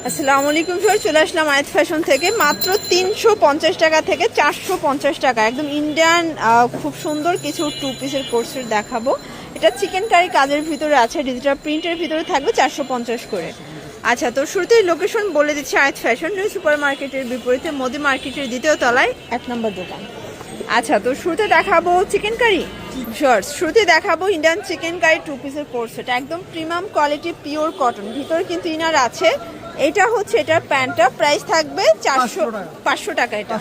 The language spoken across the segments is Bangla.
আসসালামু আলাইকুম স্যার, চলে আসলাম আয়াত ফ্যাশন থেকে। মাত্র 350 টাকা থেকে 450 টাকা একদম ইন্ডিয়ান খুব সুন্দর কিছু টু পিসের কোর্সের দেখাবো। এটা চিকেন কারি কাজের ভিতরে আছে, ডিজিটাল প্রিন্টের ভিতরে থাকবে 450 করে। আচ্ছা, তো শুরুতেই লোকেশন বলে দিচ্ছি, আয়াত ফ্যাশন নিউ সুপার মার্কেটের বিপরীতে মোদি মার্কেটের দ্বিতীয় তলায় 1 নম্বর দোকান। আচ্ছা, তো শুরুতে দেখাবো চিকেন কারি শর্টস, শুরুতে দেখাবো ইন্ডিয়ান চিকেন কারি টু পিসের কোর্স। এটা একদম প্রিমিয়াম কোয়ালিটি পিওর কটন, ভিতরে কিন্তু ইনার আছে। এটা হচ্ছে এটার প্যান্টটা, প্রাইস থাকবে 500 টাকা এটা।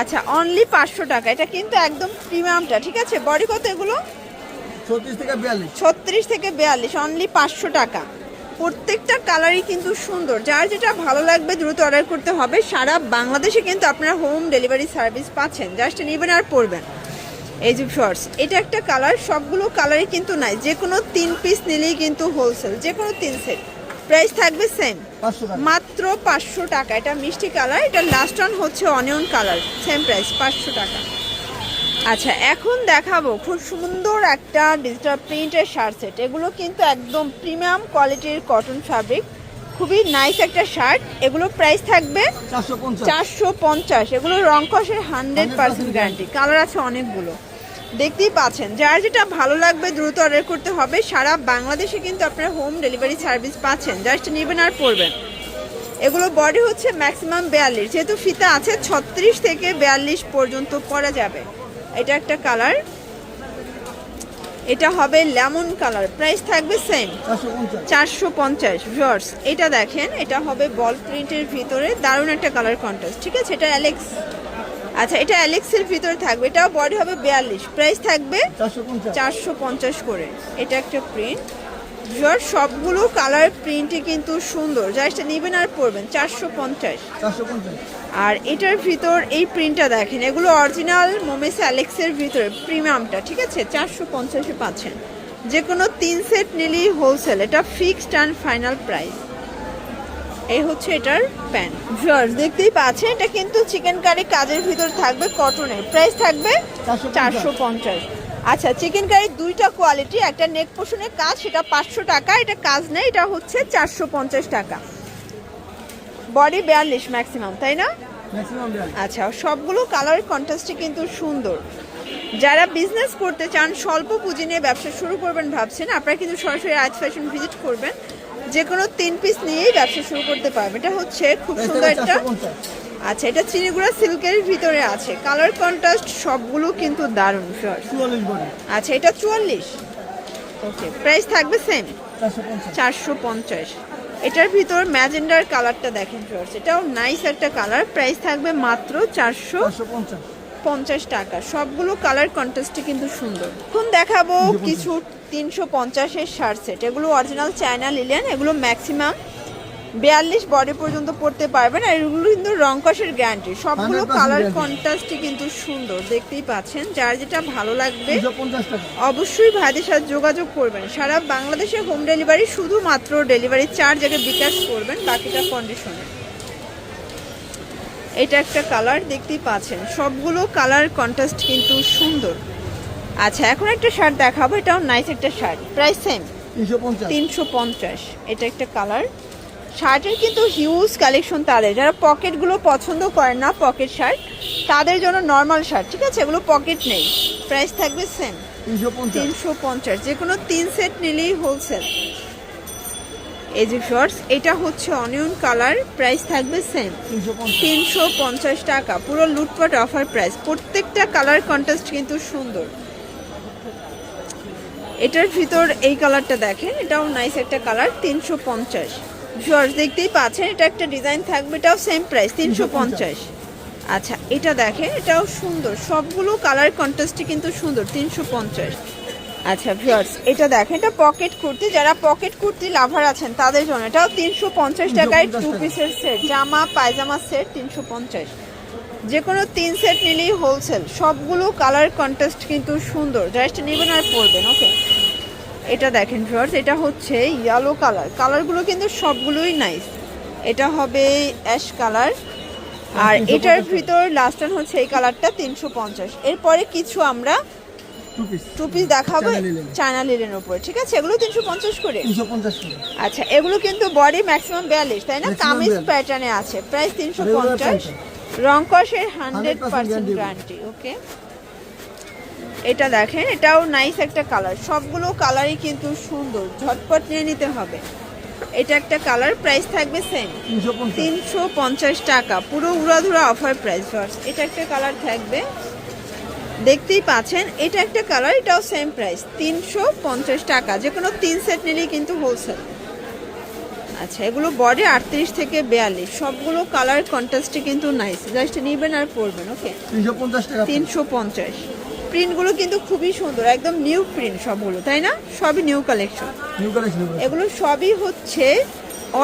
আচ্ছা, অনলি 500 টাকা। এটা কিন্তু একদম প্রিমিয়ামটা, ঠিক আছে। বডি কত এগুলো? 36 থেকে 42, অনলি 500 টাকা। প্রত্যেকটা কালারই কিন্তু সুন্দর, যার যেটা ভালো লাগবে দ্রুত অর্ডার করতে হবে। সারা বাংলাদেশে কিন্তু আপনারা হোম ডেলিভারি সার্ভিস পাচ্ছেন, জাস্ট নেবেন আর পরবেন। এই যে শর্টস, এটা একটা কালার, সবগুলো কালারই কিন্তু নাই, যে কোনো 3 পিস নিলেই কিন্তু হোলসেল, যে কোনো 3 সেট। প্রাইস থাকবে সেম, মাত্র 500 টাকা। এটা মিষ্টি কালার, এটা লাস্ট ওয়ান হচ্ছে অনিয়ন কালার, সেম প্রাইস 500 টাকা। আচ্ছা, এখন দেখাবো খুব সুন্দর একটা ডিজিটাল প্রিন্টের শার্ট সেট। এগুলো কিন্তু একদম প্রিমিয়াম কোয়ালিটির কটন ফ্যাব্রিক, খুবই নাইস একটা শার্ট। এগুলো প্রাইস থাকবে 450। এগুলো রং কষের 100% গ্যারান্টি। কালার আছে অনেকগুলো, দেখতেই পাচ্ছেন। যার যেটা ভালো লাগবে দ্রুত অর্ডার করতে হবে। সারা বাংলাদেশে কিন্তু আপনারা হোম ডেলিভারি সার্ভিস পাচ্ছেন, জাস্ট নেবেন আর পরবেন। এগুলো বডি হচ্ছে ম্যাক্সিমাম 42, যেহেতু ফিতা আছে 36 থেকে 42 পর্যন্ত পরা যাবে। এটা একটা কালার, এটা হবে লেমন কালার, প্রাইস থাকবে সেম 450 ভিউয়ার্স। এটা দেখেন, এটা হবে বল প্রিন্টের ভিতরে, দারুণ একটা কালার কন্ট্রাস্ট, ঠিক আছে। এটা অ্যালেক্স, আচ্ছা এটা অ্যালেক্সের ভিতরে থাকবে। এটাও বডি হবে 42, প্রাইস থাকবে 450 করে। এটা একটা প্রিন্ট ভিউয়ার্স, সবগুলো কালার প্রিন্টই কিন্তু সুন্দর, জাস্ট নেবেন আর পরবেন। 450। আর এটার ভিতর এই প্রিন্টটা দেখেন, এগুলো অরিজিনাল মোমেস অ্যালেক্সের ভিতরে প্রিমিয়ামটা, ঠিক আছে। 450-এ পাচ্ছেন, যে কোনো 3 সেট নিলেই হোলসেল। এটা ফিক্সড অ্যান্ড ফাইনাল প্রাইস। এই হচ্ছে এটার প্যান্ট ভিউয়ার্স, দেখতেই পাচ্ছেন। এটা কিন্তু চিকেন কারি কাজের ভিতর থাকবে, কটনের, প্রাইস থাকবে 450। আচ্ছা, চিকেন কারির দুইটা কোয়ালিটি, একটা নেক পোর্শনের কাজ, সেটা 500 টাকা। এটা কাজ নেই, এটা হচ্ছে 450 টাকা। বডি 42 ম্যাক্সিমাম, তাই না? আচ্ছা, সবগুলো কালার কন্ট্রাস্টে কিন্তু সুন্দর। যারা বিজনেস করতে চান, স্বল্প পুঁজি নিয়ে ব্যবসা শুরু করবেন ভাবছেন, আপনারা কিন্তু সরাসরি আয়াত ফ্যাশন ভিজিট করবেন। যে কোনো 3 পিস নিয়েই ব্যবসা শুরু করতে পারবেন। এটা হচ্ছে খুব সুন্দর একটা, আচ্ছা এটা চিনিগুড়া সিল্কের ভিতরে আছে, কালার কন্ট্রাস্ট সবগুলো কিন্তু দারুণ। আচ্ছা, এটা 44, ওকে, প্রাইস থাকবে সেম 450। এটার ভিতর ম্যাজেন্ডার কালারটা দেখেন ফ্রেন্ডস, এটাও নাইস একটা কালার, প্রাইস থাকবে মাত্র 450 টাকা। সবগুলো কালার কন্ট্রাস্টে কিন্তু সুন্দর। এখন দেখাবো কিছু 350-এর শার্ট সেট। এগুলো অরিজিনাল চায়না লিলেন, এগুলো ম্যাক্সিমাম 42 বডি পর্যন্ত পড়তে পারবেন। আর এগুলো কিন্তু রং কষের গ্যারান্টি। সবগুলো কালার কন্ট্রাস্টে কিন্তু সুন্দর, দেখতেই পাচ্ছেন। যার যেটা ভালো লাগবে অবশ্যই ভাইদের সাথে যোগাযোগ করবেন। সারা বাংলাদেশে হোম ডেলিভারি, শুধুমাত্র ডেলিভারি চার্জ আগে বিকাশ করবেন, বাকিটা কন্ডিশনে। এটা একটা কালার, দেখতেই পাচ্ছেন। সবগুলো কালার কন্ট্রাস্ট কিন্তু সুন্দর। আচ্ছা, এখন একটা শার্ট দেখাবো, এটাও নাইস একটা শার্ট, প্রাইস সেম 350। এটা একটা কালার। শার্টের কিন্তু হিউজ কালেকশন তাদের, যারা পকেটগুলো পছন্দ করেন না, পকেট শার্ট, তাদের জন্য নর্মাল শার্ট, ঠিক আছে, এগুলো পকেট নেই। প্রাইস থাকবে সেম 350, যে কোনো 3 সেট নিলেই হোলসেল। এই যে শর্টস, এটা হচ্ছে অনিয়ন কালার, প্রাইস থাকবে সেম 350 টাকা। পুরো লুটপাট অফার প্রাইস। প্রত্যেকটা কালার কন্ট্রাস্ট কিন্তু সুন্দর। এটার ভিতর এই কালারটা দেখেন, এটাও নাইস একটা কালার, 350 শর্টস, দেখতেই পাচ্ছেন। এটা একটা ডিজাইন থাকবে, এটাও সেম প্রাইস 350। আচ্ছা, এটা দেখেন, এটাও সুন্দর, সবগুলো কালার কন্ট্রাস্টে কিন্তু সুন্দর, 350। আচ্ছা ভিউয়ার্স, এটা দেখেন, এটা পকেট কুর্তি, যারা পকেট কুর্তি লাভার আছেন তাদের জন্য। এটাও 350 টাকায় 2 পিসের সেট, জামা পায়জামা সেট 350। যে কোনো 3 সেট নিলেই হোলসেল। সবগুলো কালার কন্ট্রাস্ট কিন্তু সুন্দর, জাস্ট নেবেন আর পরবেন, ওকে। এটা দেখেন ভিউয়ার্স, এটা হচ্ছে ইয়েলো কালার, কালারগুলো কিন্তু সবগুলোই নাইস। এটা হবে অ্যাশ কালার, আর এটার ভিতর লাস্ট ওয়ান হচ্ছে এই কালারটা 350। এরপরে কিছু আমরা টু পিস দেখাবো চায়না লিলেনের উপরে, ঠিক আছে? এগুলো 350 করে। 350 করে। আচ্ছা, এগুলো কিন্তু বডি ম্যাক্সিমাম 42, তাই না? কামিজ প্যাটার্নে আছে, প্রাইস 350। রং কষের 100% গ্যারান্টি। ওকে, এটা দেখেন, এটাও নাইস একটা কালার। সবগুলো কালারই কিন্তু সুন্দর, ঝটপট নিয়ে নিতে হবে। এটা একটা কালার, প্রাইস থাকবে সেম 350 টাকা, পুরো উড়াধুরা অফার প্রাইস। এটা একটা কালার থাকবে, দেখতেই পাচ্ছেন। এটা একটা কালার, এটাও সেম প্রাইস 350 টাকা। যে কোনো 3 সেট নিলেই কিন্তু হোলসেল। আচ্ছা, এগুলো বডি 38 থেকে 42, সবগুলো কালার কন্ট্রাস্টে কিন্তু নাইস, জাস্ট নেবেন আর পরবেন। ওকে, 350 টাকা। 350। প্রিন্টগুলো কিন্তু খুবই সুন্দর, একদম নিউ প্রিন্ট সবগুলো, তাই না? সবই নিউ কালেকশন। এগুলো সবই হচ্ছে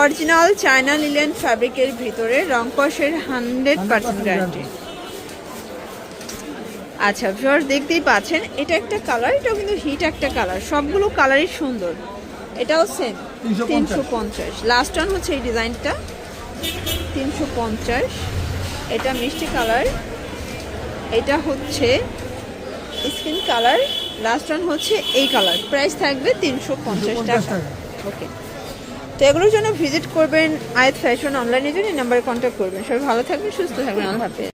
অরিজিনাল চায়না লিলেন ফ্যাব্রিকের ভিতরে, রং কষের 100% গ্যারান্টি। আচ্ছা ভিউয়ার্স, দেখতেই পাচ্ছেন, এটা একটা কালার, এটাও কিন্তু হিট একটা কালার। সবগুলো কালারই সুন্দর। এটাও সেম 350। লাস্ট ওয়ান হচ্ছে এই ডিজাইনটা 350। এটা মিষ্টি কালার, এটা হচ্ছে স্কিন কালার, লাস্ট ওয়ান হচ্ছে এই কালার। প্রাইস থাকবে 350 টাকা। ওকে, তো এগুলোর জন্য ভিজিট করবেন আয়াত ফ্যাশন অনলাইনের জন্য, এই নাম্বারে কন্ট্যাক্ট করবেন। সবাই ভালো থাকবেন, সুস্থ থাকবেন, আল্লাহ হাফেজ।